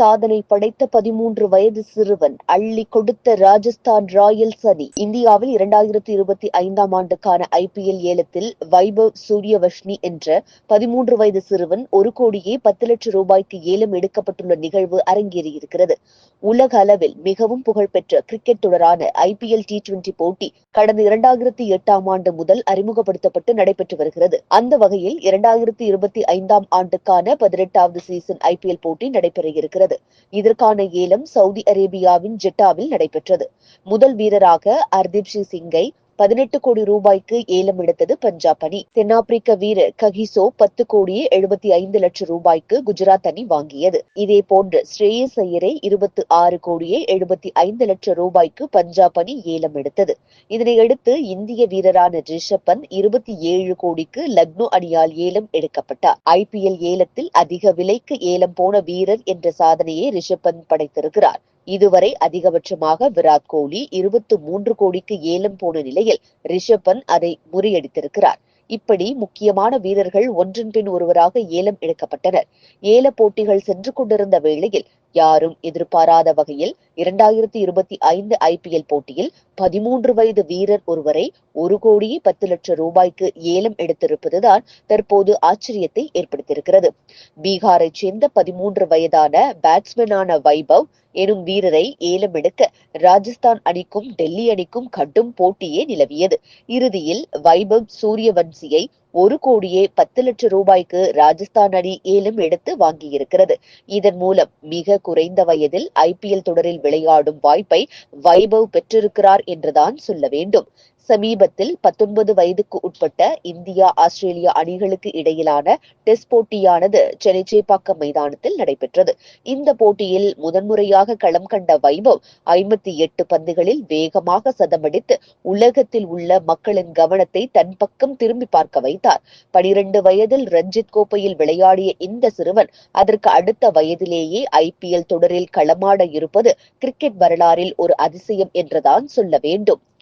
சாதனை படைத்த 13 வயது சிறுவன் அள்ளி கொடுத்த ராஜஸ்தான் ராயல்ஸ் அணி. இந்தியாவில் 2025ஆம் ஆண்டுக்கான IPL ஏலத்தில் வைபவ் சூரியவன்ஷி என்ற 13 வயது சிறுவன் 1,10,00,000 ஏலம் எடுக்கப்பட்டுள்ள நிகழ்வு அரங்கேறியிருக்கிறது. உலக அளவில் மிகவும் புகழ்பெற்ற கிரிக்கெட் தொடரான IPL T20 போட்டி கடந்த 2008ஆம் ஆண்டு முதல் அறிமுகப்படுத்தப்பட்டு நடைபெற்று வருகிறது. அந்த வகையில் 2025ஆம் ஆண்டுக்கான 18வது சீசன் IPL போட்டி நடைபெற இருக்கிறது. இதற்கான ஏலம் சவுதி அரேபியாவின் ஜெட்டாவில் நடைபெற்றது. முதல் வீரராக ஹர்தீப் சிங்கை 18 கோடி ரூபாய்க்கு ஏலம் எடுத்தது பஞ்சாப் அணி. தென்னாப்பிரிக்க வீரர் ககிசோ 10,75,00,000 ரூபாய்க்கு குஜராத் அணி வாங்கியது. இதேபோன்று ஸ்ரேயஸ் ஐயரை 26,75,00,000 ரூபாய்க்கு பஞ்சாப் அணி ஏலம் எடுத்தது. இதனையடுத்து இந்திய வீரரான ரிஷப் பந்த் 27 கோடிக்கு லக்னோ அணியால் ஏலம் எடுக்கப்பட்டார். IPL ஏலத்தில் அதிக விலைக்கு ஏலம் போன வீரர் என்ற சாதனையை ரிஷப் பந்த் படைத்திருக்கிறார். இதுவரை அதிகபட்சமாக விராட் கோலி 23 கோடிக்கு ஏலம் போன நிலையில் ரிஷப் பந்த் அதை முறியடித்திருக்கிறார். இப்படி முக்கியமான வீரர்கள் ஒன்றன் பின் ஒருவராக ஏலம் எடுக்கப்பட்டனர். ஏல போட்டிகள் சென்று கொண்டிருந்த வேளையில் யாரும் எதிர்பாராத வகையில் 2025 IPL போட்டியில் 13 வயது வீரர் ஒருவரை 1,10,00,000 ரூபாய்க்கு ஏலம் எடுத்திருப்பதுதான் தற்போது ஆச்சரியத்தை ஏற்படுத்தியிருக்கிறது. பீகாரை சேர்ந்த 13 வயதான பேட்ஸ்மேனான வைபவ் எனும் வீரரை ஏலம் எடுக்க ராஜஸ்தான் அணிக்கும் டெல்லி அணிக்கும் கடும் போட்டியே நிலவியது. இறுதியில் வைபவ் சூரியவன்சியை 1,10,00,000 ரூபாய்க்கு ராஜஸ்தான் அணி ஏலம் எடுத்து வாங்கியிருக்கிறது. இதன் மூலம் மிக குறைந்த வயதில் IPL தொடரில் விளையாடும் வாய்ப்பை வைபவ் பெற்றிருக்கிறார் என்றுதான் சொல்ல வேண்டும். சமீபத்தில் 19 வயதுக்கு உட்பட்ட இந்தியா ஆஸ்திரேலியா அணிகளுக்கு இடையிலான டெஸ்ட் போட்டியானது சென்னை சேப்பாக்கம் மைதானத்தில் நடைபெற்றது. இந்த போட்டியில் முதன்முறையாக களம் கண்ட வைபவ் 58 பந்துகளில் வேகமாக சதமடித்து உலகத்தில் உள்ள மக்களின் கவனத்தை தன் பக்கம் திரும்பி பார்க்க வைத்தார். 12 வயதில் ரஞ்சித் கோப்பையில் விளையாடிய இந்த சிறுவன் அதற்கு அடுத்த வயதிலேயே IPL தொடரில் களமாட இருப்பது கிரிக்கெட் வரலாறில் ஒரு அதிசயம் என்றுதான் சொல்ல வேண்டும்.